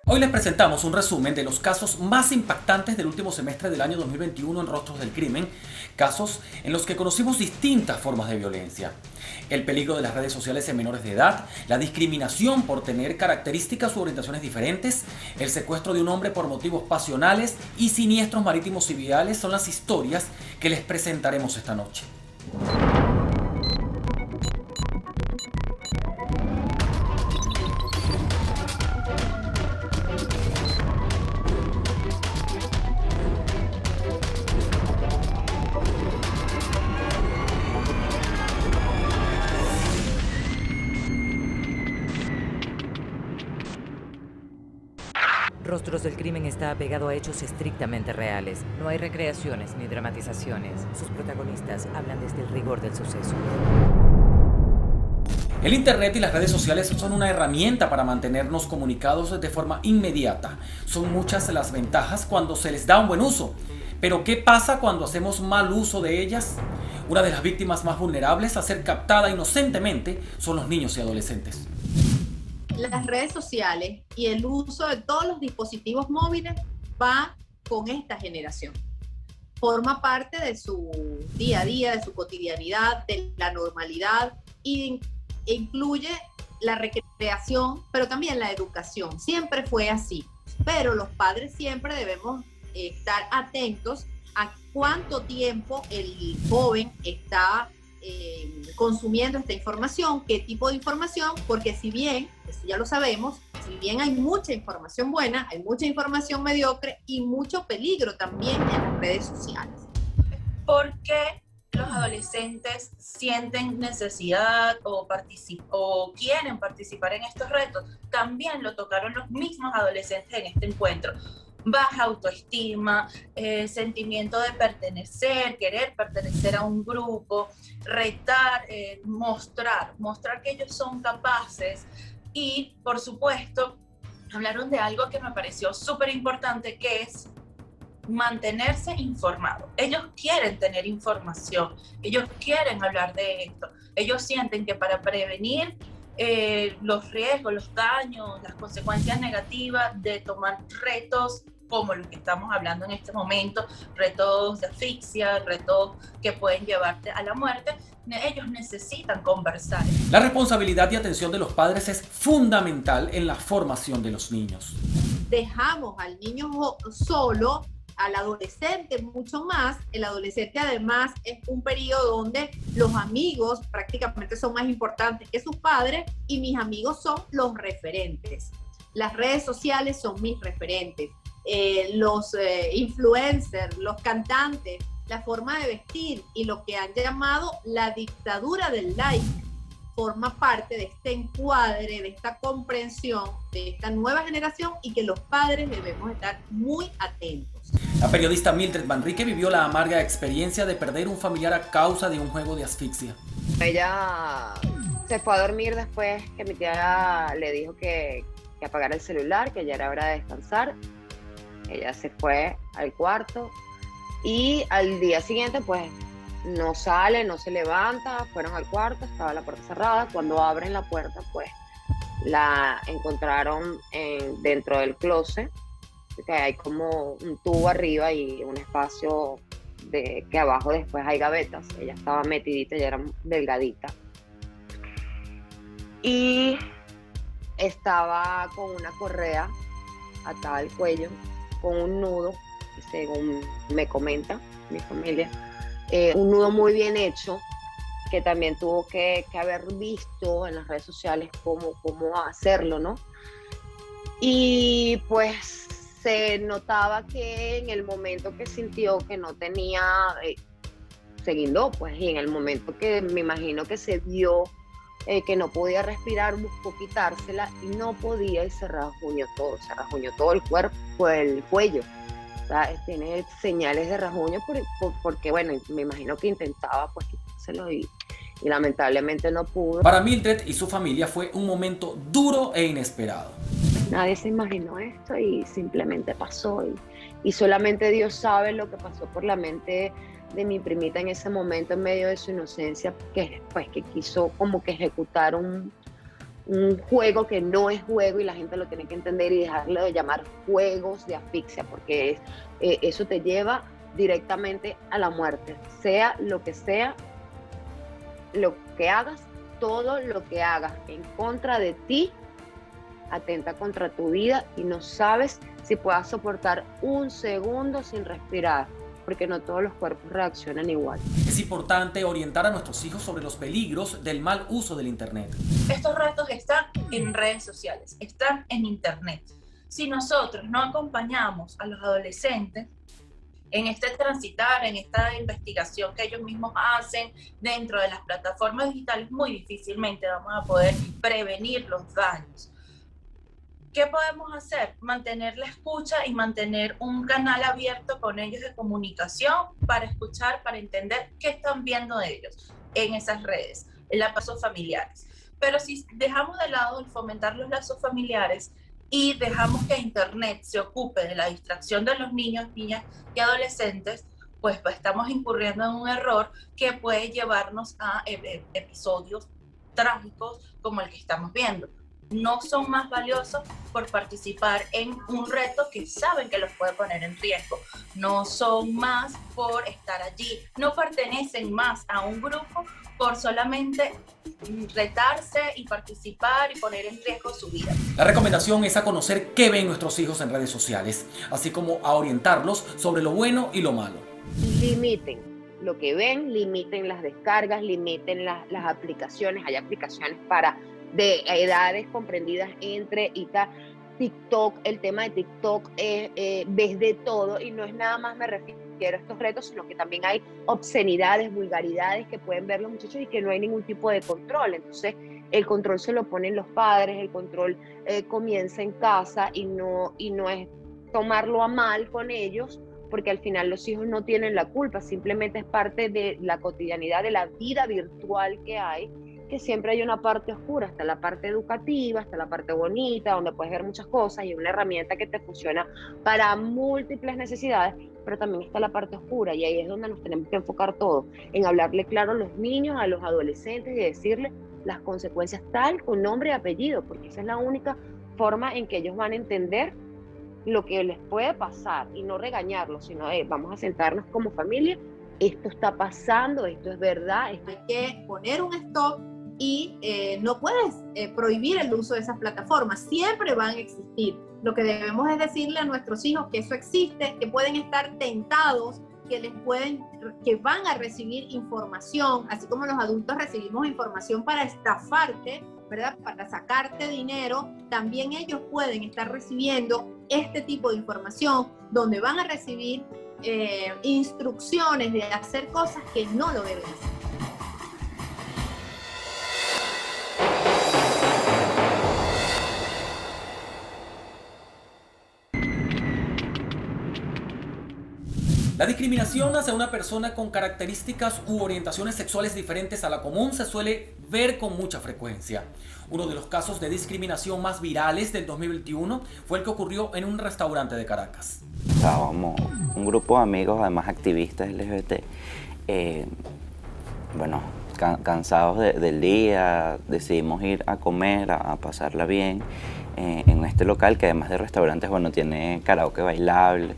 Hoy les presentamos un resumen de los casos más impactantes del último semestre del año 2021 en Rostros del Crimen, casos en los que conocimos distintas formas de violencia. El peligro de las redes sociales en menores de edad, la discriminación por tener características u orientaciones diferentes, el secuestro de un hombre por motivos pasionales y siniestros marítimos y viales son las historias que les presentaremos esta noche. Rostros del Crimen está apegado a hechos estrictamente reales. No hay recreaciones ni dramatizaciones. Sus protagonistas hablan desde el rigor del suceso. El Internet y las redes sociales son una herramienta para mantenernos comunicados de forma inmediata. Son muchas las ventajas cuando se les da un buen uso. Pero ¿qué pasa cuando hacemos mal uso de ellas? Una de las víctimas más vulnerables a ser captada inocentemente son los niños y adolescentes. Las redes sociales y el uso de todos los dispositivos móviles va con esta generación. Forma parte de su día a día, de su cotidianidad, de la normalidad e incluye la recreación, pero también la educación. Siempre fue así, pero los padres siempre debemos estar atentos a cuánto tiempo el joven está consumiendo esta información, qué tipo de información, porque si bien, eso ya lo sabemos, si bien hay mucha información buena, hay mucha información mediocre y mucho peligro también en las redes sociales. ¿Por qué los adolescentes sienten necesidad o quieren participar en estos retos? También lo tocaron los mismos adolescentes en este encuentro. Baja autoestima, sentimiento de pertenecer, querer pertenecer a un grupo, retar, mostrar que ellos son capaces y, por supuesto, hablaron de algo que me pareció súper importante, que es mantenerse informado. Ellos quieren tener información, ellos quieren hablar de esto, ellos sienten que para prevenir los riesgos, los daños, las consecuencias negativas de tomar retos como los que estamos hablando en este momento, retos de asfixia, retos que pueden llevarte a la muerte, ellos necesitan conversar. La responsabilidad y atención de los padres es fundamental en la formación de los niños. Dejamos al niño solo, al adolescente mucho más. El adolescente además es un periodo donde los amigos prácticamente son más importantes que sus padres y mis amigos son los referentes. Las redes sociales son mis referentes. Los influencers, los cantantes, la forma de vestir y lo que han llamado la dictadura del like forma parte de este encuadre, de esta comprensión de esta nueva generación y que los padres debemos estar muy atentos. La periodista Mildred Manrique vivió la amarga experiencia de perder un familiar a causa de un juego de asfixia. Ella se fue a dormir después que mi tía le dijo que apagara el celular, que ya era hora de descansar. Ella se fue al cuarto y al día siguiente pues no sale, no se levanta, fueron al cuarto, estaba la puerta cerrada. Cuando abren la puerta pues la encontraron dentro del closet, que hay como un tubo arriba y un espacio que abajo después hay gavetas. Ella estaba metidita, ella era delgadita y estaba con una correa atada al cuello, con un nudo, según me comenta mi familia, un nudo muy bien hecho, que también tuvo que haber visto en las redes sociales cómo hacerlo, ¿no? Y pues se notaba que en el momento que sintió que no tenía, se guindó, pues, y en el momento que me imagino que se vio que no podía respirar, buscó quitársela y no podía y se rajuñó todo el cuerpo, el cuello. O sea, tiene señales de rajuño porque, bueno, me imagino que intentaba pues quitárselo y lamentablemente no pudo. Para Mildred y su familia fue un momento duro e inesperado. Nadie se imaginó esto y simplemente pasó y solamente Dios sabe lo que pasó por la mente de mi primita en ese momento en medio de su inocencia, que quiso como que ejecutar un juego que no es juego y la gente lo tiene que entender y dejarlo de llamar juegos de asfixia, porque eso te lleva directamente a la muerte, sea lo que hagas, todo lo que hagas en contra de ti atenta contra tu vida y no sabes si puedas soportar un segundo sin respirar, porque no todos los cuerpos reaccionan igual. Es importante orientar a nuestros hijos sobre los peligros del mal uso del Internet. Estos retos están en redes sociales, están en Internet. Si nosotros no acompañamos a los adolescentes en este transitar, en esta investigación que ellos mismos hacen dentro de las plataformas digitales, muy difícilmente vamos a poder prevenir los daños. ¿Qué podemos hacer? Mantener la escucha y mantener un canal abierto con ellos de comunicación para escuchar, para entender qué están viendo ellos en esas redes, en los lazos familiares. Pero si dejamos de lado el fomentar los lazos familiares y dejamos que Internet se ocupe de la distracción de los niños, niñas y adolescentes, pues estamos incurriendo en un error que puede llevarnos a episodios trágicos como el que estamos viendo. No son más valiosos por participar en un reto que saben que los puede poner en riesgo. No son más por estar allí. No pertenecen más a un grupo por solamente retarse y participar y poner en riesgo su vida. La recomendación es a conocer qué ven nuestros hijos en redes sociales, así como a orientarlos sobre lo bueno y lo malo. Limiten lo que ven, limiten las descargas, limiten las aplicaciones. Hay aplicaciones de edades comprendidas entre y tal. TikTok, el tema de TikTok ves de todo y no es nada más, me refiero a estos retos, sino que también hay obscenidades, vulgaridades que pueden ver los muchachos y que no hay ningún tipo de control. Entonces el control se lo ponen los padres, el control comienza en casa y no es tomarlo a mal con ellos, porque al final los hijos no tienen la culpa, simplemente es parte de la cotidianidad, de la vida virtual que hay, que siempre hay una parte oscura, está la parte educativa, está la parte bonita, donde puedes ver muchas cosas y una herramienta que te funciona para múltiples necesidades, pero también está la parte oscura y ahí es donde nos tenemos que enfocar todos, en hablarle claro a los niños, a los adolescentes y decirles las consecuencias tal con nombre y apellido, porque esa es la única forma en que ellos van a entender lo que les puede pasar y no regañarlos, sino vamos a sentarnos como familia, esto está pasando, esto es verdad. Hay que poner un stop y no puedes prohibir el uso de esas plataformas, siempre van a existir. Lo que debemos es decirle a nuestros hijos que eso existe, que pueden estar tentados, que van a recibir información, así como los adultos recibimos información para estafarte, ¿verdad? Para sacarte dinero, también ellos pueden estar recibiendo este tipo de información donde van a recibir instrucciones de hacer cosas que no lo deben hacer. La discriminación hacia una persona con características u orientaciones sexuales diferentes a la común se suele ver con mucha frecuencia. Uno de los casos de discriminación más virales del 2021 fue el que ocurrió en un restaurante de Caracas. Estábamos un grupo de amigos, además activistas LGBT, cansados del día, decidimos ir a comer, a pasarla bien en este local que además de restaurantes, tiene karaoke bailable.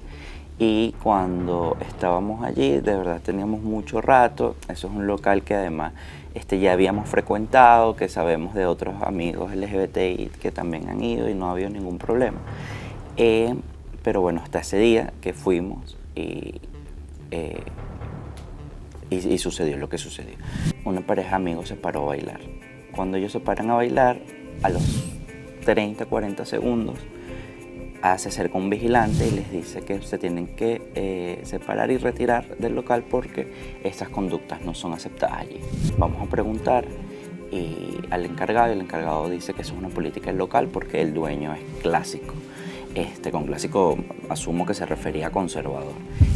Y cuando estábamos allí, de verdad teníamos mucho rato. Eso es un local que además ya habíamos frecuentado, que sabemos de otros amigos LGBTI que también han ido y no ha habido ningún problema. Pero bueno, hasta ese día que fuimos y sucedió lo que sucedió. Una pareja de amigos se paró a bailar. Cuando ellos se paran a bailar, a los 30, 40 segundos, se acerca un vigilante y les dice que se tienen que separar y retirar del local porque estas conductas no son aceptadas allí. Vamos a preguntar al encargado y el encargado dice que eso es una política del local porque el dueño es clásico. Con clásico asumo que se refería a conservador.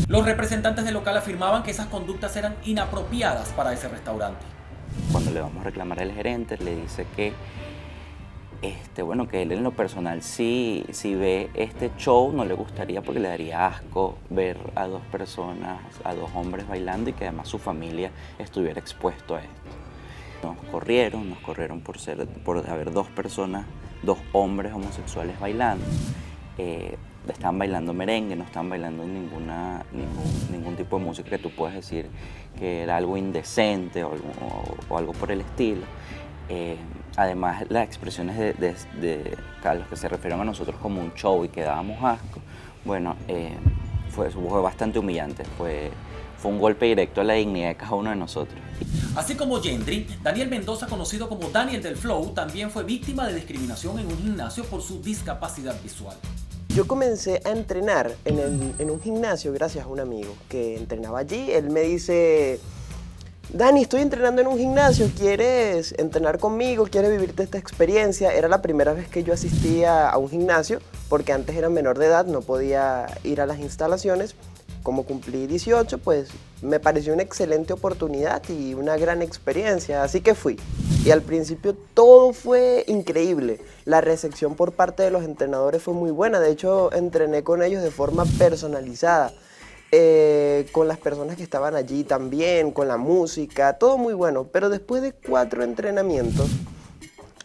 Los representantes del local afirmaban que esas conductas eran inapropiadas para ese restaurante. Cuando le vamos a reclamar al gerente, le dice que que él en lo personal sí ve este show, no le gustaría porque le daría asco ver a dos personas, a dos hombres bailando y que además su familia estuviera expuesto a esto. Nos corrieron por haber dos hombres homosexuales bailando. Estaban bailando merengue, no estaban bailando ningún tipo de música que tú puedas decir que era algo indecente o algo por el estilo. Además, las expresiones de a los que se refieren a nosotros como un show y que dábamos asco, bueno, fue bastante humillante, fue un golpe directo a la dignidad de cada uno de nosotros. Así como Yendri, Daniel Mendoza, conocido como Daniel del Flow, también fue víctima de discriminación en un gimnasio por su discapacidad visual. Yo comencé a entrenar en un gimnasio gracias a un amigo que entrenaba allí. Él me dice: Dani, estoy entrenando en un gimnasio, ¿quieres entrenar conmigo? ¿Quieres vivirte esta experiencia? Era la primera vez que yo asistía a un gimnasio, porque antes era menor de edad, no podía ir a las instalaciones. Como cumplí 18, pues me pareció una excelente oportunidad y una gran experiencia, así que fui. Y al principio todo fue increíble. La recepción por parte de los entrenadores fue muy buena, de hecho entrené con ellos de forma personalizada. Con las personas que estaban allí también, con la música, todo muy bueno. Pero después de 4 entrenamientos,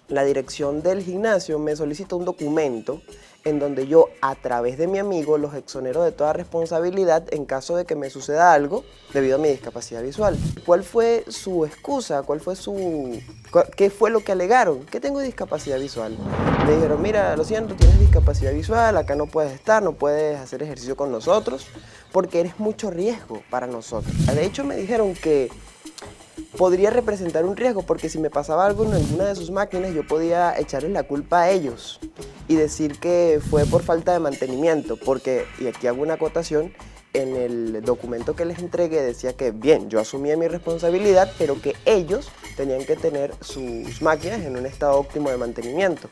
la dirección del gimnasio me solicitó un documento en donde yo, a través de mi amigo, los exonero de toda responsabilidad en caso de que me suceda algo debido a mi discapacidad visual. ¿Cuál fue su excusa? ¿Qué fue lo que alegaron? Que tengo discapacidad visual. Me dijeron: mira, lo siento, tienes discapacidad visual, acá no puedes estar, no puedes hacer ejercicio con nosotros, porque eres mucho riesgo para nosotros. De hecho, me dijeron que podría representar un riesgo, porque si me pasaba algo en alguna de sus máquinas, yo podía echarles la culpa a ellos y decir que fue por falta de mantenimiento, porque, y aquí hago una acotación, en el documento que les entregué decía que, bien, yo asumía mi responsabilidad, pero que ellos tenían que tener sus máquinas en un estado óptimo de mantenimiento.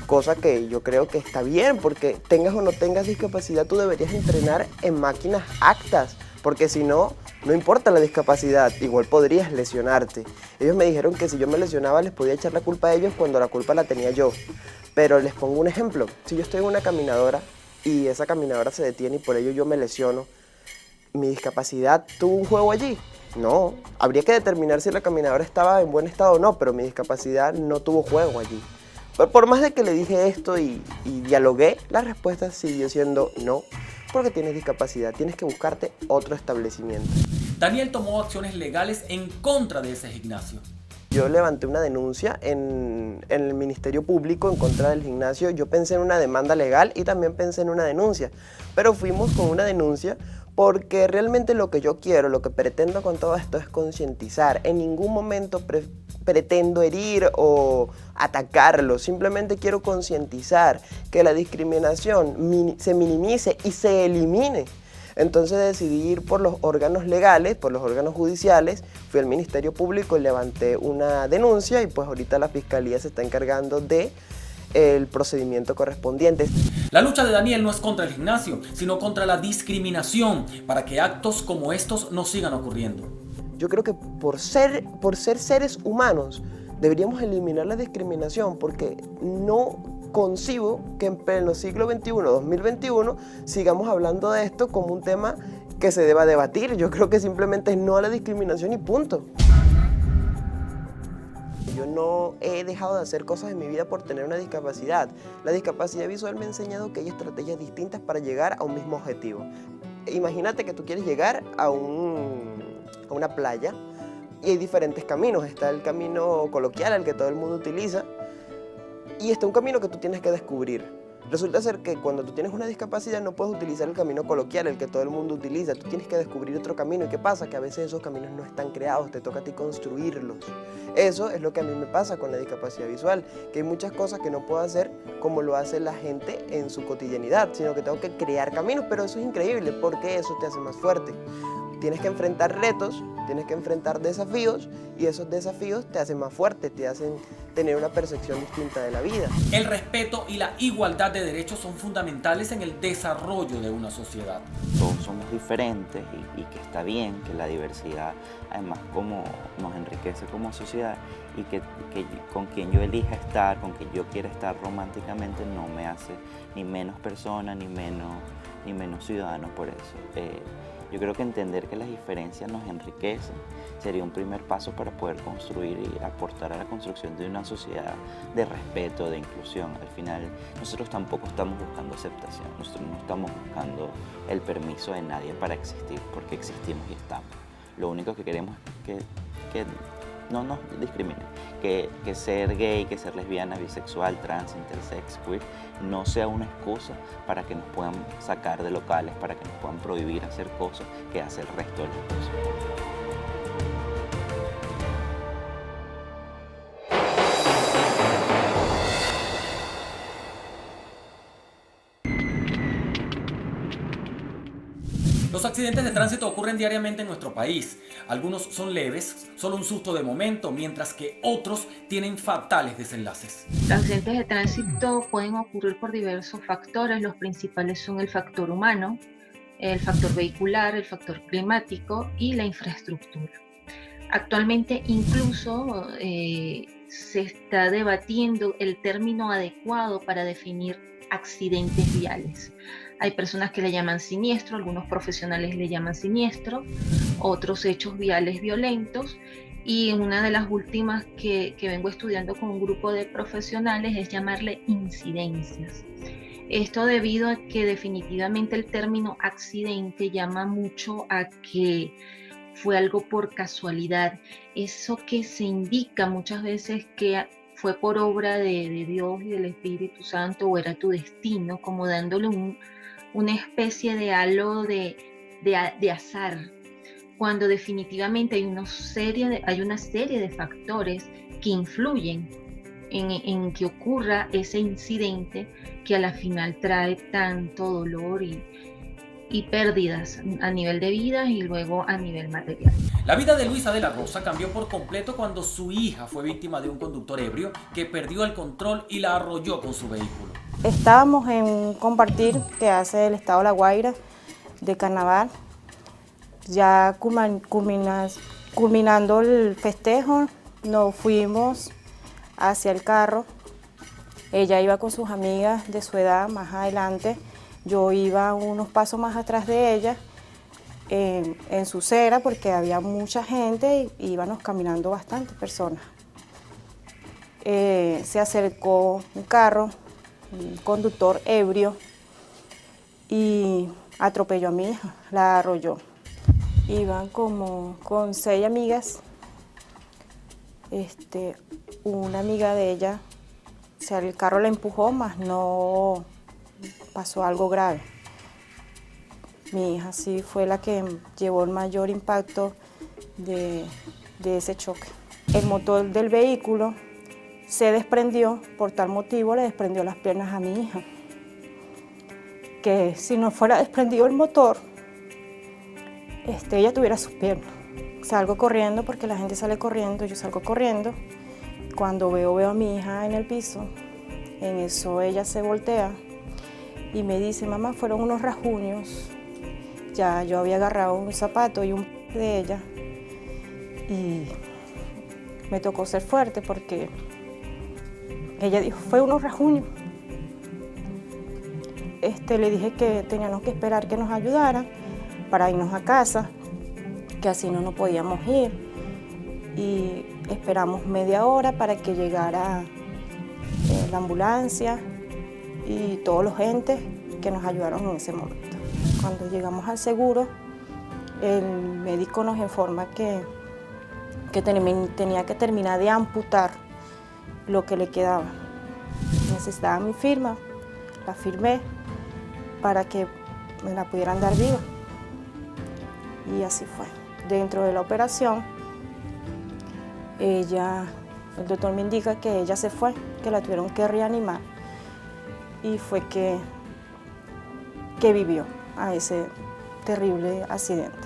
Cosa que yo creo que está bien, porque tengas o no tengas discapacidad, tú deberías entrenar en máquinas aptas, porque si no, no importa la discapacidad, igual podrías lesionarte. Ellos me dijeron que si yo me lesionaba les podía echar la culpa a ellos cuando la culpa la tenía yo. Pero les pongo un ejemplo: si yo estoy en una caminadora y esa caminadora se detiene y por ello yo me lesiono, ¿mi discapacidad tuvo un juego allí? No, habría que determinar si la caminadora estaba en buen estado o no, pero mi discapacidad no tuvo juego allí. Pero por más de que le dije esto y dialogué, la respuesta siguió siendo no, porque tienes discapacidad, tienes que buscarte otro establecimiento. Daniel tomó acciones legales en contra de ese gimnasio. Yo levanté una denuncia en el Ministerio Público en contra del gimnasio. Yo pensé en una demanda legal y también pensé en una denuncia, pero fuimos con una denuncia porque realmente lo que yo quiero, lo que pretendo con todo esto es concientizar. En ningún momento pretendo herir o atacarlo, simplemente quiero concientizar que la discriminación se minimice y se elimine. Entonces decidí ir por los órganos legales, por los órganos judiciales, fui al Ministerio Público y levanté una denuncia y pues ahorita la Fiscalía se está encargando de el procedimiento correspondiente. La lucha de Daniel no es contra el gimnasio, sino contra la discriminación, para que actos como estos no sigan ocurriendo. Yo creo que por ser seres humanos deberíamos eliminar la discriminación, porque no concibo que en pleno siglo XXI, 2021, sigamos hablando de esto como un tema que se deba debatir. Yo creo que simplemente es no a la discriminación y punto. Yo no he dejado de hacer cosas en mi vida por tener una discapacidad. La discapacidad visual me ha enseñado que hay estrategias distintas para llegar a un mismo objetivo. Imagínate que tú quieres llegar a una playa y hay diferentes caminos. Está el camino coloquial, el que todo el mundo utiliza, y está un camino que tú tienes que descubrir. Resulta ser que cuando tú tienes una discapacidad no puedes utilizar el camino coloquial, el que todo el mundo utiliza. Tú tienes que descubrir otro camino. ¿Y qué pasa? Que a veces esos caminos no están creados, te toca a ti construirlos. Eso es lo que a mí me pasa con la discapacidad visual, que hay muchas cosas que no puedo hacer como lo hace la gente en su cotidianidad, sino que tengo que crear caminos, pero eso es increíble porque eso te hace más fuerte. Tienes que enfrentar retos, tienes que enfrentar desafíos, y esos desafíos te hacen más fuerte, te hacen tener una percepción distinta de la vida. El respeto y la igualdad de derechos son fundamentales en el desarrollo de una sociedad. Todos somos diferentes y que está bien, que la diversidad además como nos enriquece como sociedad, y que con quien yo elija estar, con quien yo quiera estar románticamente, no me hace ni menos persona ni menos ciudadano por eso. Yo creo que entender que las diferencias nos enriquecen sería un primer paso para poder construir y aportar a la construcción de una sociedad de respeto, de inclusión. Al final, nosotros tampoco estamos buscando aceptación, nosotros no estamos buscando el permiso de nadie para existir, porque existimos y estamos. Lo único que queremos es que no nos discriminen, que ser gay, que ser lesbiana, bisexual, trans, intersex, queer, no sea una excusa para que nos puedan sacar de locales, para que nos puedan prohibir hacer cosas que hace el resto de las cosas. Los accidentes de tránsito ocurren diariamente en nuestro país. Algunos son leves, solo un susto de momento, mientras que otros tienen fatales desenlaces. Los accidentes de tránsito pueden ocurrir por diversos factores. Los principales son el factor humano, el factor vehicular, el factor climático y la infraestructura. Actualmente incluso se está debatiendo el término adecuado para definir accidentes viales. Hay personas que le llaman siniestro, algunos profesionales le llaman siniestro, otros hechos viales violentos, y una de las últimas que vengo estudiando con un grupo de profesionales es llamarle incidencias. Esto debido a que definitivamente el término accidente llama mucho a que fue algo por casualidad, eso que se indica muchas veces que fue por obra de Dios y del Espíritu Santo o era tu destino, como dándole una especie de halo de azar, cuando definitivamente hay una serie de factores que influyen en que ocurra ese incidente que a la final trae tanto dolor y pérdidas a nivel de vida y luego a nivel material. La vida de Luisa de la Rosa cambió por completo cuando su hija fue víctima de un conductor ebrio que perdió el control y la arrolló con su vehículo. Estábamos en un compartir que hace el Estado de La Guaira de carnaval. Ya culminando el festejo, nos fuimos hacia el carro. Ella iba con sus amigas de su edad más adelante. Yo iba unos pasos más atrás de ella, en su acera, porque había mucha gente y íbamos caminando bastantes personas. Se acercó un carro, un conductor ebrio, y atropelló a mi hija, la arrolló. Iban como con 6 amigas. Una amiga de ella, o sea, el carro la empujó, mas no pasó algo grave. Mi hija sí fue la que llevó el mayor impacto de ese choque. El motor del vehículo se desprendió, por tal motivo le desprendió las piernas a mi hija. Que si no fuera desprendido el motor, ella tuviera sus piernas. Salgo corriendo porque la gente sale corriendo, yo salgo corriendo. Cuando veo a mi hija en el piso, en eso ella se voltea y me dice, mamá, fueron unos rasguños. Ya yo había agarrado un zapato y un de ella y me tocó ser fuerte porque ella dijo, fue unos rasguños. Le dije que teníamos que esperar que nos ayudaran para irnos a casa, que así no nos podíamos ir, y esperamos media hora para que llegara la ambulancia y todos los entes que nos ayudaron en ese momento. Cuando llegamos al seguro, el médico nos informa que tenía que terminar de amputar lo que le quedaba. Necesitaba mi firma, la firmé para que me la pudieran dar viva. Y así fue. Dentro de la operación, el doctor me indica que ella se fue, que la tuvieron que reanimar. Y fue que vivió a ese terrible accidente.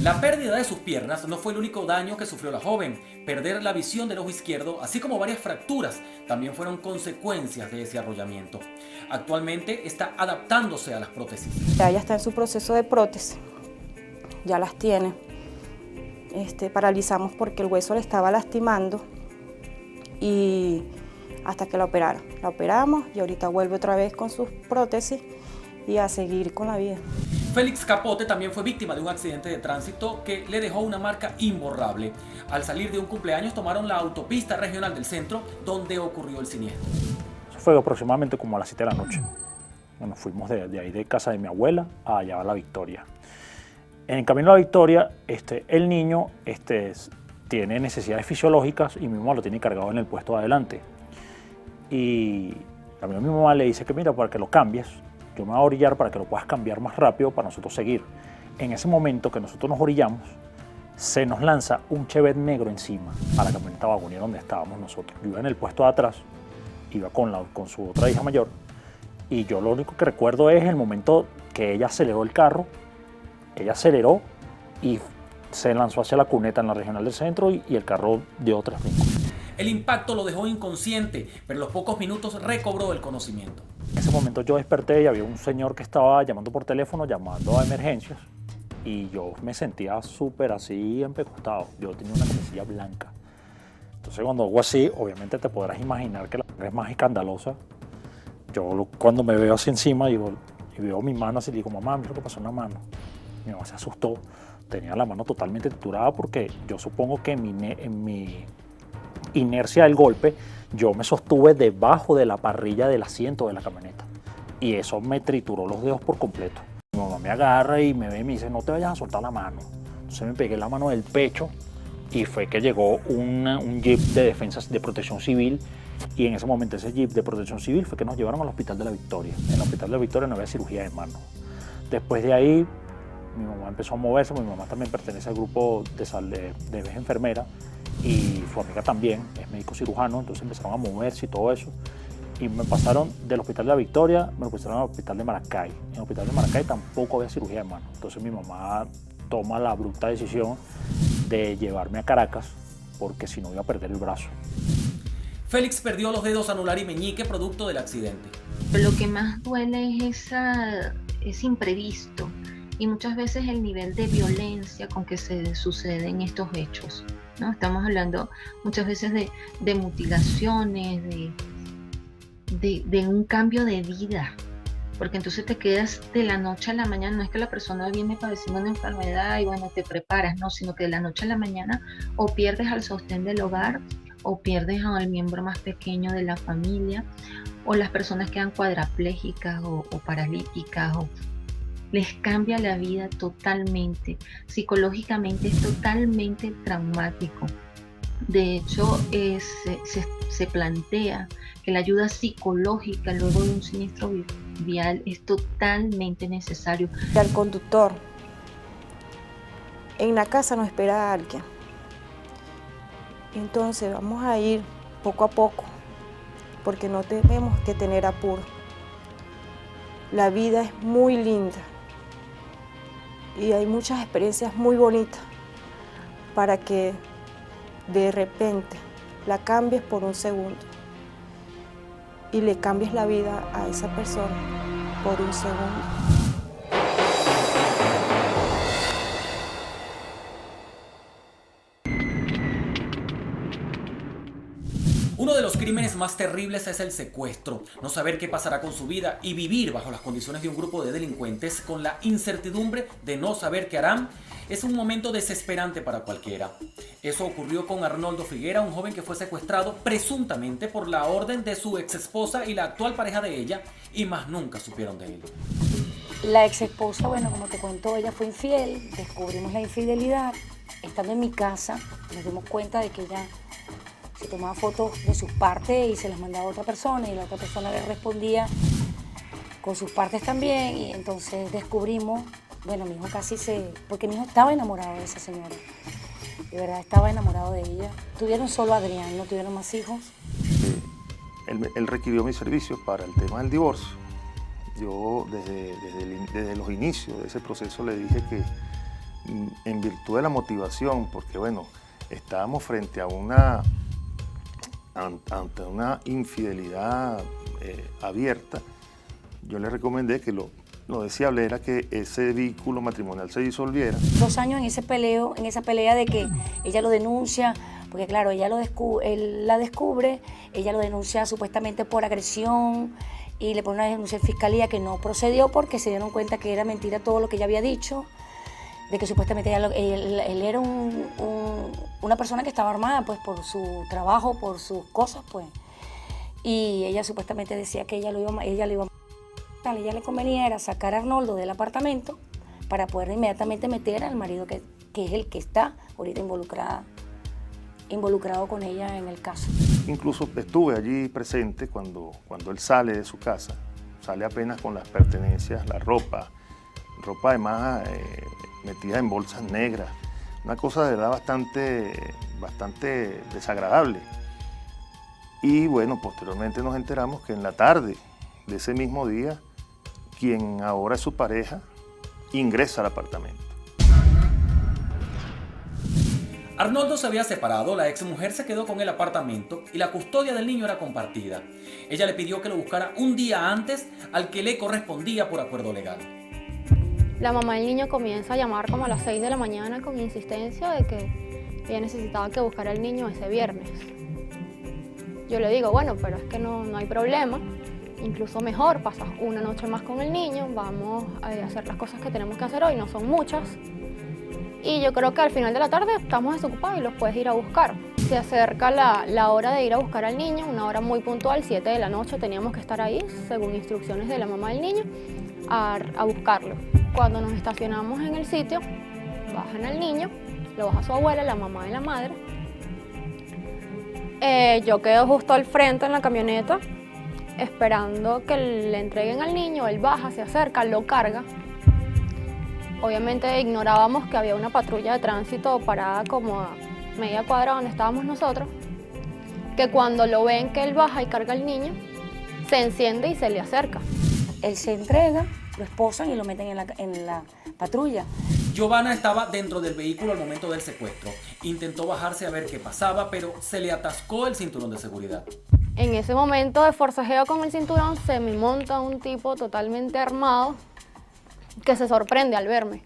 La pérdida de sus piernas no fue el único daño que sufrió la joven. Perder la visión del ojo izquierdo, así como varias fracturas, también fueron consecuencias de ese arrollamiento. Actualmente está adaptándose a las prótesis. Ella está en su proceso de prótesis, ya las tiene. Paralizamos porque el hueso le estaba lastimando y hasta que la operaron. La operamos y ahorita vuelve otra vez con sus prótesis y a seguir con la vida. Félix Capote también fue víctima de un accidente de tránsito que le dejó una marca imborrable. Al salir de un cumpleaños tomaron la autopista regional del centro donde ocurrió el siniestro. Eso fue aproximadamente como a las 7 de la noche. Bueno, fuimos de ahí de casa de mi abuela a allá a La Victoria. En el camino a La Victoria, el niño tiene necesidades fisiológicas y mi mamá lo tiene cargado en el puesto de adelante. Y a mi mamá le dice que mira, para que lo cambies, yo me voy a orillar para que lo puedas cambiar más rápido para nosotros seguir. En ese momento que nosotros nos orillamos, se nos lanza un Chevette negro encima a la camioneta vagonera donde estábamos nosotros. Yo iba en el puesto de atrás, iba con su otra hija mayor, y yo lo único que recuerdo es el momento que ella aceleró el carro, ella aceleró y se lanzó hacia la cuneta en la regional del centro y el carro dio 3 brincos. El impacto lo dejó inconsciente, pero en los pocos minutos recobró el conocimiento. En ese momento yo desperté y había un señor que estaba llamando por teléfono, llamando a emergencias, y yo me sentía súper así empecostado. Yo tenía una camisilla blanca. Entonces cuando hago así, obviamente te podrás imaginar que la mujer es más escandalosa. Yo cuando me veo así encima y veo mi mano así, digo, mamá, mira lo que pasó en la mano. Mi mamá se asustó, tenía la mano totalmente triturada porque yo supongo que en mi inercia del golpe, yo me sostuve debajo de la parrilla del asiento de la camioneta y eso me trituró los dedos por completo. Mi mamá me agarra y me ve y me dice, no te vayas a soltar la mano. Entonces me pegué la mano del pecho y fue que llegó un jeep de defensas de protección civil y en ese momento ese jeep de protección civil fue que nos llevaron al Hospital de La Victoria. En el Hospital de La Victoria no había cirugía de mano. Después de ahí mi mamá empezó a moverse, mi mamá también pertenece al grupo de vieja enfermera y su amiga también es médico cirujano, entonces empezaron a moverse y todo eso. Y me pasaron del Hospital de La Victoria, me lo pusieron al Hospital de Maracay. En el Hospital de Maracay tampoco había cirugía de mano. Entonces mi mamá toma la abrupta decisión de llevarme a Caracas porque si no iba a perder el brazo. Félix perdió los dedos anular y meñique producto del accidente. Lo que más duele es ese imprevisto y muchas veces el nivel de violencia con que se suceden estos hechos, ¿no? Estamos hablando muchas veces de mutilaciones, de un cambio de vida, porque entonces te quedas de la noche a la mañana. No es que la persona viene padeciendo una enfermedad y bueno, te preparas, no, sino que de la noche a la mañana o pierdes al sostén del hogar o pierdes al miembro más pequeño de la familia, o las personas quedan cuadraplégicas o paralíticas, o les cambia la vida totalmente. Psicológicamente es totalmente traumático. De hecho, se plantea que la ayuda psicológica luego de un siniestro vial es totalmente necesario. Al conductor, en la casa nos espera alguien. Entonces vamos a ir poco a poco, porque no tenemos que tener apuro. La vida es muy linda y hay muchas experiencias muy bonitas para que de repente la cambies por un segundo y le cambies la vida a esa persona por un segundo. Uno de los crímenes más terribles es el secuestro. No saber qué pasará con su vida y vivir bajo las condiciones de un grupo de delincuentes con la incertidumbre de no saber qué harán es un momento desesperante para cualquiera. Eso ocurrió con Arnoldo Figuera, un joven que fue secuestrado presuntamente por la orden de su ex esposa y la actual pareja de ella, y más nunca supieron de él. La ex esposa, bueno, como te cuento, ella fue infiel, descubrimos la infidelidad. Estando en mi casa, nos dimos cuenta de que ella se tomaba fotos de sus partes y se las mandaba a otra persona y la otra persona le respondía con sus partes también, y entonces descubrimos, bueno, mi hijo porque mi hijo estaba enamorado de esa señora, de verdad estaba enamorado de ella. Tuvieron solo a Adrián, no tuvieron más hijos. Él requirió mis servicios para el tema del divorcio. Yo desde los inicios de ese proceso le dije que en virtud de la motivación, porque bueno, estábamos frente a ante una infidelidad abierta, yo le recomendé que lo deseable era que ese vínculo matrimonial se disolviera. 2 años en esa pelea de que ella lo denuncia, porque claro, él la descubre, ella lo denuncia supuestamente por agresión, y le ponen una denuncia en fiscalía que no procedió porque se dieron cuenta que era mentira todo lo que ella había dicho, de que supuestamente él era una persona que estaba armada pues por su trabajo, por sus cosas pues, y ella supuestamente decía que ella le le convenía era sacar a Arnoldo del apartamento para poder inmediatamente meter al marido que es el que está ahorita involucrado con ella en el caso. Incluso estuve allí presente cuando él sale de su casa, sale apenas con las pertenencias, la ropa además metida en bolsas negras, una cosa de verdad bastante desagradable. Y bueno, posteriormente nos enteramos que en la tarde de ese mismo día, quien ahora es su pareja, ingresa al apartamento. Arnoldo se había separado, la exmujer se quedó con el apartamento y la custodia del niño era compartida. Ella le pidió que lo buscara un día antes al que le correspondía por acuerdo legal. La mamá del niño comienza a llamar como a las 6 de la mañana con insistencia de que ella necesitaba que buscara al niño ese viernes. Yo le digo, bueno, pero es que no hay problema, incluso mejor, pasas una noche más con el niño, vamos a hacer las cosas que tenemos que hacer hoy, no son muchas. Y yo creo que al final de la tarde estamos desocupados y los puedes ir a buscar. Se acerca la hora de ir a buscar al niño, una hora muy puntual, 7 de la noche, teníamos que estar ahí, según instrucciones de la mamá del niño, a buscarlo. Cuando nos estacionamos en el sitio, bajan al niño, lo baja su abuela, la mamá de la madre. Yo quedo justo al frente en la camioneta, esperando que le entreguen al niño, él baja, se acerca, lo carga. Obviamente ignorábamos que había una patrulla de tránsito parada como a media cuadra donde estábamos nosotros, que cuando lo ven que él baja y carga al niño, se enciende y se le acerca. Él se entrega, lo esposan y lo meten en la patrulla. Giovanna estaba dentro del vehículo al momento del secuestro. Intentó bajarse a ver qué pasaba, pero se le atascó el cinturón de seguridad. En ese momento de forcejeo con el cinturón se me monta un tipo totalmente armado que se sorprende al verme,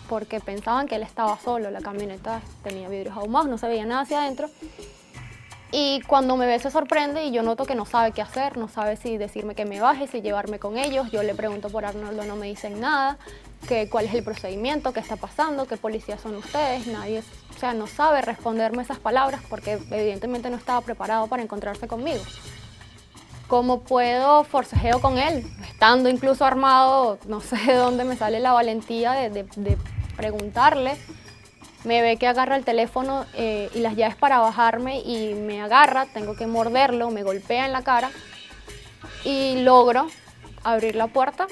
porque pensaban que él estaba solo, la camioneta tenía vidrios ahumados, no se veía nada hacia adentro. Y cuando me ve se sorprende y yo noto que no sabe qué hacer, no sabe si decirme que me baje, si llevarme con ellos. Yo le pregunto por Arnoldo, no me dicen nada, que cuál es el procedimiento, qué está pasando, qué policías son ustedes. Nadie, no sabe responderme esas palabras porque evidentemente no estaba preparado para encontrarse conmigo. ¿Cómo puedo forcejeo con él? Estando incluso armado, no sé de dónde me sale la valentía de preguntarle. Me ve que agarra el teléfono y las llaves para bajarme y me agarra, tengo que morderlo, me golpea en la cara y logro abrir la puerta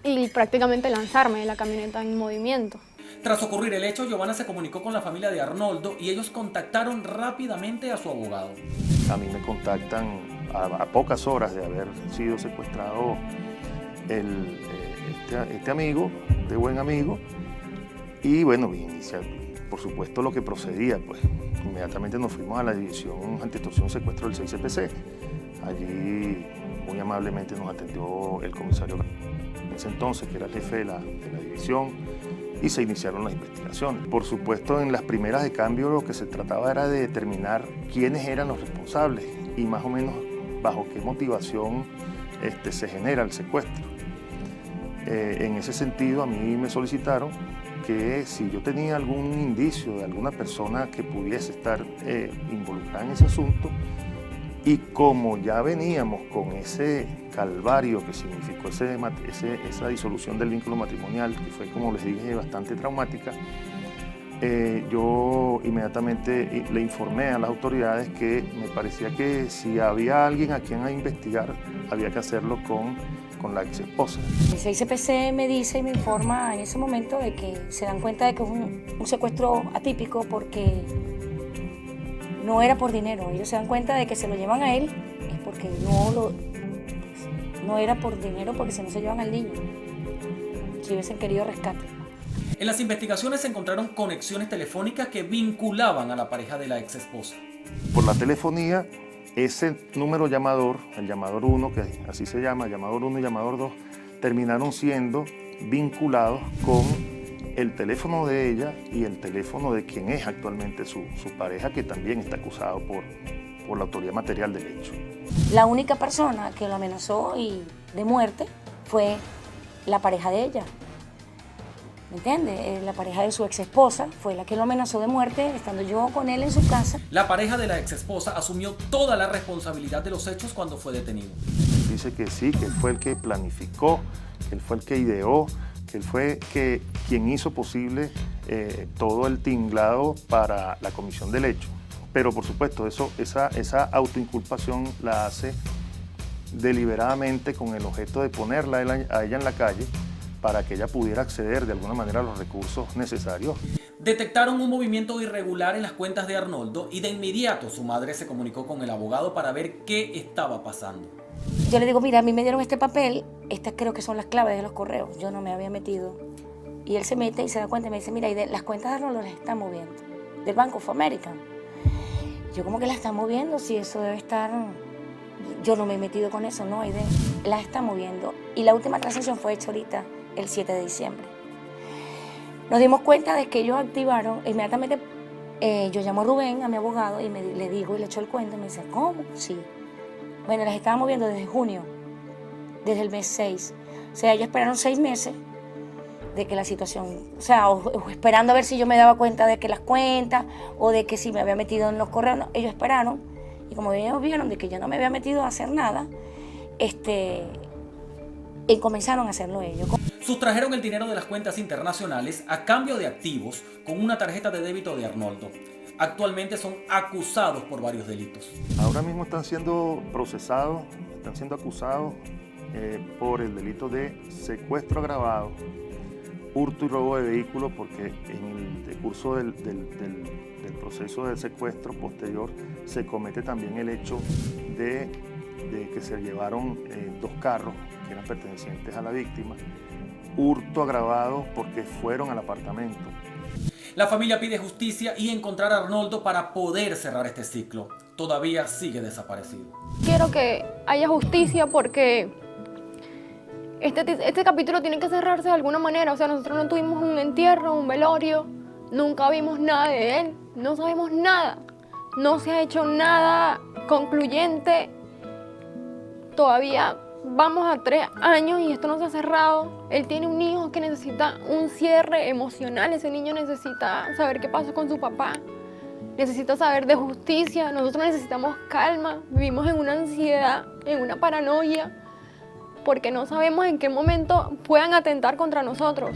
y prácticamente lanzarme de la camioneta en movimiento. Tras ocurrir el hecho, Giovanna se comunicó con la familia de Arnoldo y ellos contactaron rápidamente a su abogado. A mí me contactan a pocas horas de haber sido secuestrado este amigo, este buen amigo. Y bueno, por supuesto lo que procedía, pues inmediatamente nos fuimos a la División Antiextorsión y Secuestro del 6CPC. Allí muy amablemente nos atendió el comisario en ese entonces, que era el jefe de la división, y se iniciaron las investigaciones. Por supuesto, en las primeras de cambio lo que se trataba era de determinar quiénes eran los responsables y más o menos bajo qué motivación se genera el secuestro. En ese sentido, a mí me solicitaron que si yo tenía algún indicio de alguna persona que pudiese estar involucrada en ese asunto, y como ya veníamos con ese calvario que significó esa disolución del vínculo matrimonial, que fue, como les dije, bastante traumática, yo inmediatamente le informé a las autoridades que me parecía que si había alguien a quien investigar, había que hacerlo con la ex esposa. El 6CPC me dice y me informa en ese momento de que se dan cuenta de que es un secuestro atípico porque no era por dinero. Ellos se dan cuenta de que se lo llevan a él es porque no era por dinero, porque si no se llevan al niño, si hubiesen querido rescate. En las investigaciones se encontraron conexiones telefónicas que vinculaban a la pareja de la ex esposa. Por la telefonía, ese número llamador, el llamador 1, que así se llama, llamador 1 y llamador 2, terminaron siendo vinculados con el teléfono de ella y el teléfono de quien es actualmente su pareja, que también está acusado por la autoridad material del hecho. La única persona que lo amenazó de muerte fue la pareja de ella. ¿Me entiendes? La pareja de su ex esposa fue la que lo amenazó de muerte estando yo con él en su casa. La pareja de la ex esposa asumió toda la responsabilidad de los hechos cuando fue detenido. Dice que sí, que él fue el que planificó, que él fue el que ideó, que él fue quien hizo posible todo el tinglado para la comisión del hecho. Pero por supuesto, esa autoinculpación la hace deliberadamente con el objeto de ponerla a ella en la calle para que ella pudiera acceder de alguna manera a los recursos necesarios. Detectaron un movimiento irregular en las cuentas de Arnoldo y de inmediato su madre se comunicó con el abogado para ver qué estaba pasando. Yo le digo, mira, a mí me dieron este papel, estas creo que son las claves de los correos, yo no me había metido. Y él se mete y se da cuenta y me dice, mira, las cuentas de Arnoldo las está moviendo, del Bank of America. Yo como que las está moviendo, si eso debe estar... Yo no me he metido con eso, no, Aide, las está moviendo. Y la última transacción fue hecha ahorita, el 7 de diciembre. Nos dimos cuenta de que ellos activaron, inmediatamente yo llamo a Rubén, a mi abogado, y le digo y le echo el cuento y me dice, ¿cómo? Sí. Bueno, las estaban moviendo desde junio, desde el mes 6. O sea, ellos esperaron 6 meses de que la situación, o sea, o esperando a ver si yo me daba cuenta de que las cuentas o de que si me había metido en los correos, no, ellos esperaron y como ellos vieron de que yo no me había metido a hacer nada, y comenzaron a hacerlo ellos. Sustrajeron el dinero de las cuentas internacionales a cambio de activos con una tarjeta de débito de Arnoldo. Actualmente son acusados por varios delitos. Ahora mismo están siendo procesados, están siendo acusados por el delito de secuestro agravado, hurto y robo de vehículos, porque en el decurso del proceso del secuestro posterior se comete también el hecho de que se llevaron 2 carros que eran pertenecientes a la víctima, hurto agravado porque fueron al apartamento. La familia pide justicia y encontrar a Arnoldo para poder cerrar este ciclo. Todavía sigue desaparecido. Quiero que haya justicia porque este capítulo tiene que cerrarse de alguna manera. O sea, nosotros no tuvimos un entierro, un velorio, nunca vimos nada de él, no sabemos nada. No se ha hecho nada concluyente. Todavía vamos a 3 años y esto no se ha cerrado. Él tiene un hijo que necesita un cierre emocional. Ese niño necesita saber qué pasó con su papá. Necesita saber de justicia. Nosotros necesitamos calma. Vivimos en una ansiedad, en una paranoia, porque no sabemos en qué momento puedan atentar contra nosotros.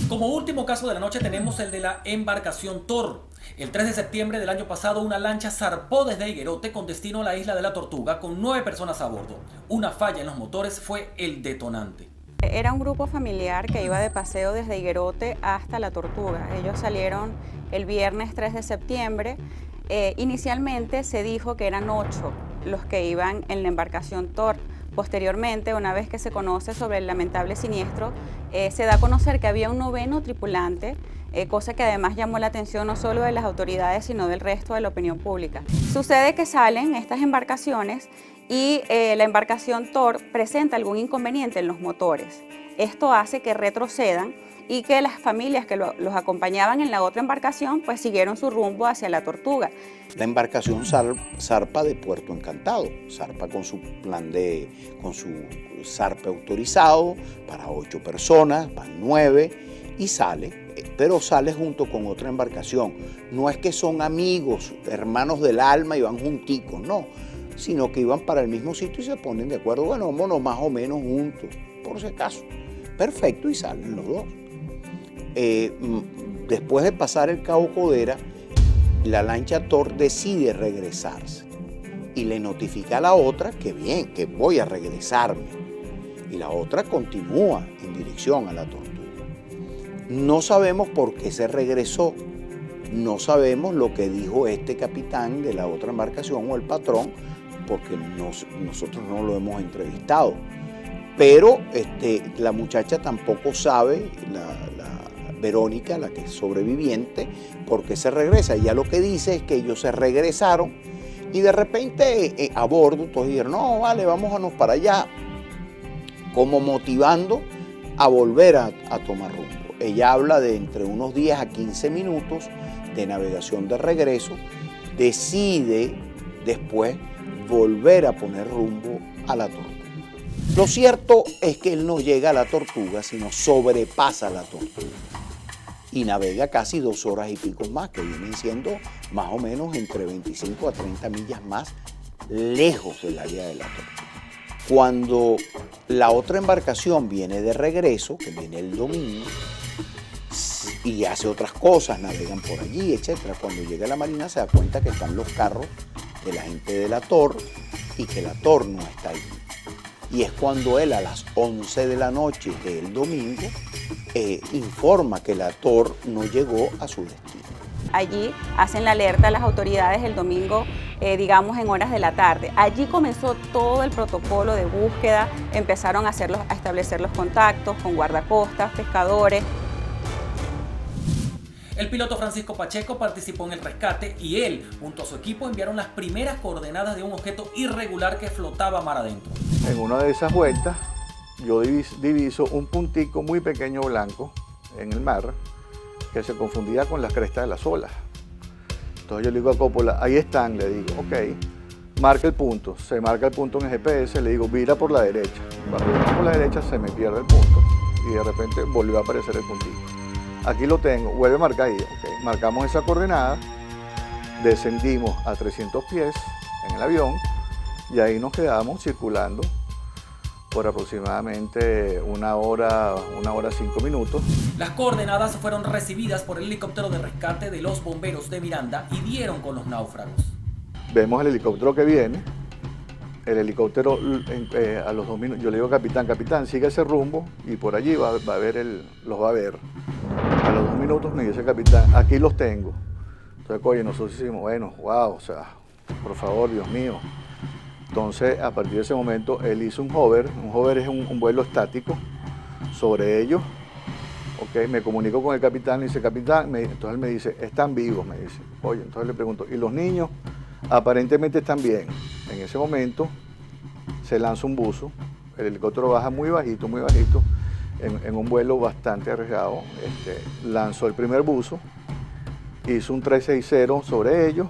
Como último caso de la noche tenemos el de la embarcación Thor. El 3 de septiembre del año pasado una lancha zarpó desde Higuerote con destino a la isla de la Tortuga con 9 personas a bordo. Una falla en los motores fue el detonante. Era un grupo familiar que iba de paseo desde Higuerote hasta la Tortuga. Ellos salieron el viernes 3 de septiembre. Inicialmente se dijo que eran 8 los que iban en la embarcación Thor. Posteriormente, una vez que se conoce sobre el lamentable siniestro, se da a conocer que había un 9º tripulante, cosa que además llamó la atención no solo de las autoridades, sino del resto de la opinión pública. Sucede que salen estas embarcaciones y la embarcación Thor presenta algún inconveniente en los motores. Esto hace que retrocedan y que las familias que los acompañaban en la otra embarcación pues siguieron su rumbo hacia la Tortuga. La embarcación zarpa de Puerto Encantado, zarpa con su con su zarpe autorizado para 8 personas, van 9 y sale, pero sale junto con otra embarcación. No es que son amigos, hermanos del alma y van junticos, no, sino que iban para el mismo sitio y se ponen de acuerdo, bueno, vámonos más o menos juntos, por si acaso. Perfecto, y salen los 2. Después de pasar el Cabo Codera, la lancha Thor decide regresarse y le notifica a la otra que bien, que voy a regresarme. Y la otra continúa en dirección a la Tortuga. No sabemos por qué se regresó, no sabemos lo que dijo este capitán de la otra embarcación o el patrón, porque nosotros no lo hemos entrevistado. Pero la muchacha tampoco sabe, Verónica, la que es sobreviviente, por qué se regresa. Ella lo que dice es que ellos se regresaron y de repente a bordo todos dijeron, no, vale, vámonos para allá, como motivando a volver a tomar rumbo. Ella habla de entre unos 10 a 15 minutos de navegación de regreso, decide después volver a poner rumbo a la tortuga. Lo cierto es que él no llega a la tortuga, sino sobrepasa la tortuga y navega casi 2 horas y pico más, que vienen siendo más o menos entre 25 a 30 millas más lejos del área de la tortuga. Cuando la otra embarcación viene de regreso, que viene el domingo, y hace otras cosas, navegan por allí, etc. Cuando llega la marina se da cuenta que están los carros de la gente de la TOR y que la TOR no está allí. Y es cuando él a las 11 de la noche del domingo informa que la TOR no llegó a su destino. Allí hacen la alerta a las autoridades el domingo, digamos en horas de la tarde. Allí comenzó todo el protocolo de búsqueda, empezaron a establecer los contactos con guardacostas, pescadores. El piloto Francisco Pacheco participó en el rescate y él, junto a su equipo, enviaron las primeras coordenadas de un objeto irregular que flotaba mar adentro. En una de esas vueltas, yo diviso un puntico muy pequeño blanco en el mar que se confundía con las crestas de las olas. Entonces yo le digo a Coppola, ahí están, le digo, ok, marca el punto. Se marca el punto en el GPS, le digo, vira por la derecha. Cuando vira por la derecha se me pierde el punto y de repente volvió a aparecer el puntito. Aquí lo tengo, vuelve a marcar ahí, ok. Marcamos esa coordenada, descendimos a 300 pies en el avión y ahí nos quedamos circulando por aproximadamente una hora 5 minutos. Las coordenadas fueron recibidas por el helicóptero de rescate de los bomberos de Miranda y dieron con los náufragos. Vemos el helicóptero que viene, el helicóptero a los 2 minutos, yo le digo capitán, sigue ese rumbo y por allí los va a ver. A los 2 minutos me dice el capitán, aquí los tengo. Entonces, oye, nosotros decimos, bueno, wow, o sea, por favor, Dios mío. Entonces, a partir de ese momento, él hizo un hover es un vuelo estático sobre ellos. Okay, me comunico con el capitán y dice, capitán, entonces él me dice, están vivos, me dice. Oye, entonces le pregunto, ¿y los niños? Aparentemente están bien. En ese momento se lanza un buzo, el helicóptero baja muy bajito, en un vuelo bastante arriesgado. Lanzó el primer buzo, hizo un 360 sobre ellos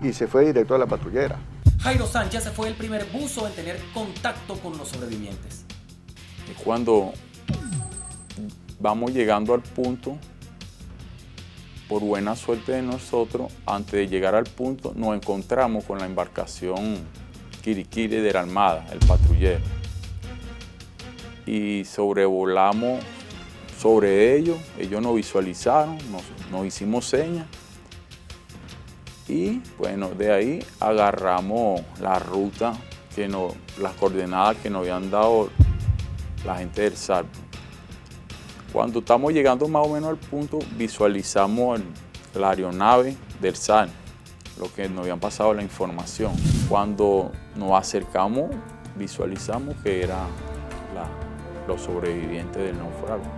y se fue directo a la patrullera. Jairo Sánchez fue el primer buzo en tener contacto con los sobrevivientes. Cuando vamos llegando al punto, por buena suerte de nosotros, antes de llegar al punto, nos encontramos con la embarcación Quiriquiri de la Armada, el patrullero. Y sobrevolamos sobre ellos nos visualizaron, nos hicimos señas. Y bueno, de ahí agarramos la ruta, las coordenadas que nos habían dado la gente del SAR. Cuando estamos llegando más o menos al punto, visualizamos la aeronave del SAR, lo que nos habían pasado la información. Cuando nos acercamos, visualizamos que eran los sobrevivientes del naufragio.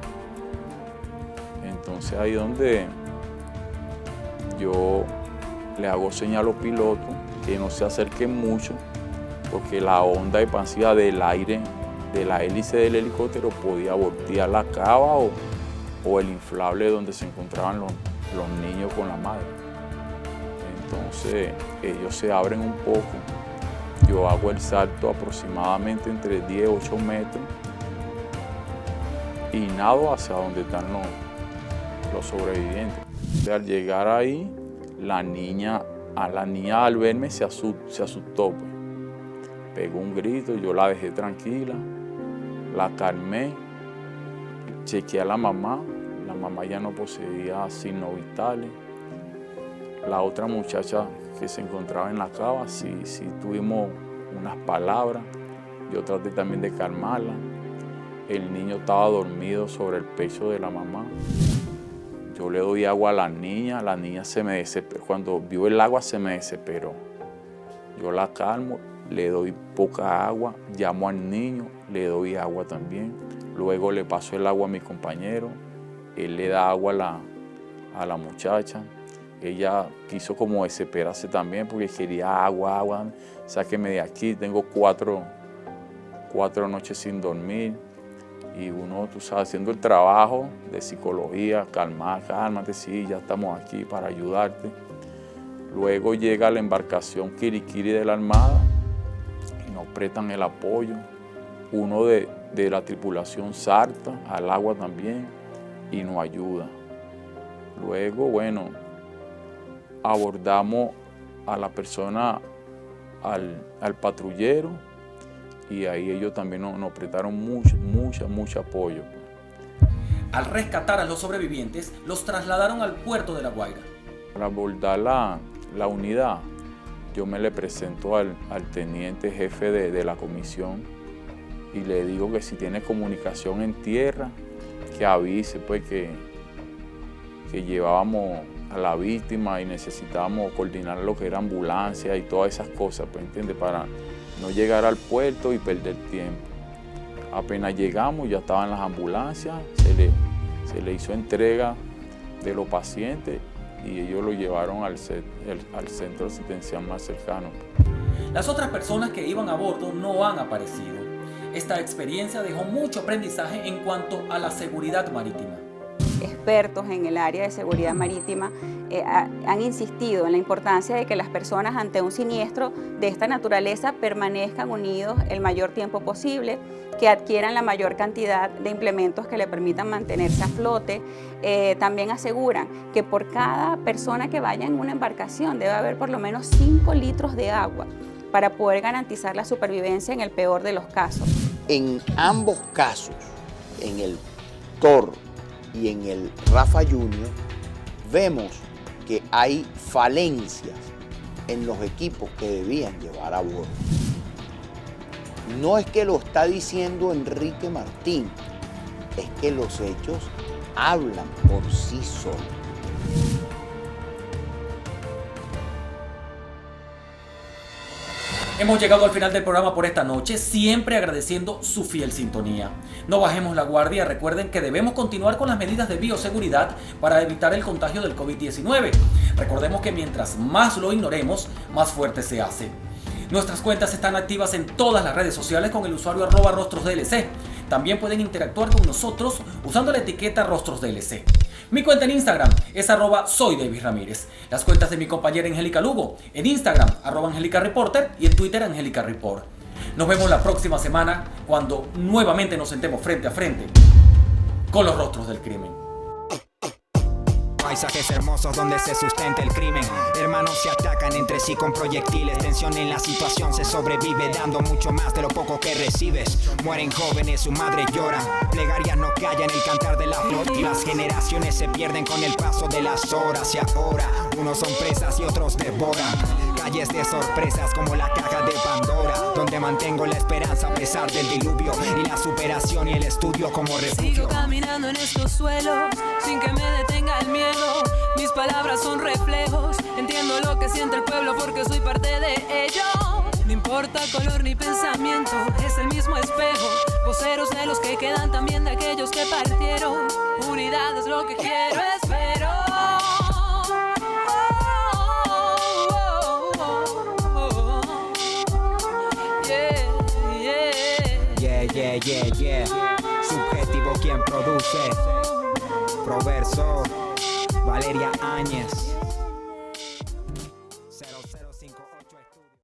Entonces ahí donde yo le hago señal a los pilotos que no se acerquen mucho porque la onda expansiva del aire de la hélice del helicóptero podía voltear la cava o el inflable donde se encontraban los niños con la madre. Entonces ellos se abren un poco, yo hago el salto aproximadamente entre 10 y 8 metros y nado hacia donde están los sobrevivientes. Al llegar ahí, la niña al verme se asustó, pues. Pegó un grito, yo la dejé tranquila, la calmé, chequeé a la mamá ya no poseía signos vitales. La otra muchacha que se encontraba en la cava, sí tuvimos unas palabras, yo traté también de calmarla. El niño estaba dormido sobre el pecho de la mamá. Yo le doy agua a la niña se me desesperó. Cuando vio el agua se me desesperó. Yo la calmo, le doy poca agua, llamo al niño, le doy agua también. Luego le paso el agua a mi compañero, él le da agua a la muchacha. Ella quiso como desesperarse también porque quería agua, sáqueme de aquí, tengo cuatro noches sin dormir. Y uno, tú sabes, haciendo el trabajo de psicología, cálmate, sí, ya estamos aquí para ayudarte. Luego llega la embarcación Kiriquiri de la Armada y nos prestan el apoyo. Uno de la tripulación salta al agua también y nos ayuda. Luego, bueno, abordamos a la persona, al patrullero, y ahí ellos también nos prestaron mucho apoyo. Al rescatar a los sobrevivientes, los trasladaron al puerto de La Guaira. Para abordar la unidad, yo me le presento al teniente jefe de la comisión y le digo que si tiene comunicación en tierra, que avise, pues que llevábamos a la víctima y necesitábamos coordinar lo que era ambulancia y todas esas cosas, pues, ¿entiendes? Para no llegar al puerto y perder tiempo. Apenas llegamos, ya estaban las ambulancias, se le hizo entrega de los pacientes y ellos lo llevaron al centro asistencial más cercano. Las otras personas que iban a bordo no han aparecido. Esta experiencia dejó mucho aprendizaje en cuanto a la seguridad marítima. Expertos en el área de seguridad marítima han insistido en la importancia de que las personas ante un siniestro de esta naturaleza permanezcan unidos el mayor tiempo posible, que adquieran la mayor cantidad de implementos que le permitan mantenerse a flote. También aseguran que por cada persona que vaya en una embarcación debe haber por lo menos 5 litros de agua para poder garantizar la supervivencia en el peor de los casos. En ambos casos, en el Thor y en el Rafa Junior, vemos que hay falencias en los equipos que debían llevar a bordo. No es que lo está diciendo Enrique Martín, es que los hechos hablan por sí solos. Hemos llegado al final del programa por esta noche, siempre agradeciendo su fiel sintonía. No bajemos la guardia, recuerden que debemos continuar con las medidas de bioseguridad para evitar el contagio del COVID-19. Recordemos que mientras más lo ignoremos, más fuerte se hace. Nuestras cuentas están activas en todas las redes sociales con el usuario @RostrosDLC. También pueden interactuar con nosotros usando la etiqueta RostrosDLC. Mi cuenta en Instagram es @soyDavidRamírez. Las cuentas de mi compañera Angélica Lugo en Instagram @AngélicaReporter y en Twitter AngélicaReport. Nos vemos la próxima semana cuando nuevamente nos sentemos frente a frente con los rostros del crimen. Paisajes hermosos donde se sustenta el crimen. Hermanos se atacan entre sí con proyectiles. Tensión en la situación, se sobrevive dando mucho más de lo poco que recibes. Mueren jóvenes, su madre llora. Plegarias no callan el cantar de la flor. Y las generaciones se pierden con el paso de las horas. Y ahora, unos son presas y otros devoran. Calles de sorpresas como la caja de Pandora, donde mantengo la esperanza a pesar del diluvio. Y la superación y el estudio como refugio. Sigo caminando en estos suelos sin que me detenga el miedo. Mis palabras son reflejos, entiendo lo que siente el pueblo porque soy parte de ello. No importa color ni pensamiento, es el mismo espejo. Voceros de los que quedan, también de aquellos que partieron. Unidad es lo que quiero, espero. Yeah. Subjetivo quien produce. Proverso, Valeria Áñez.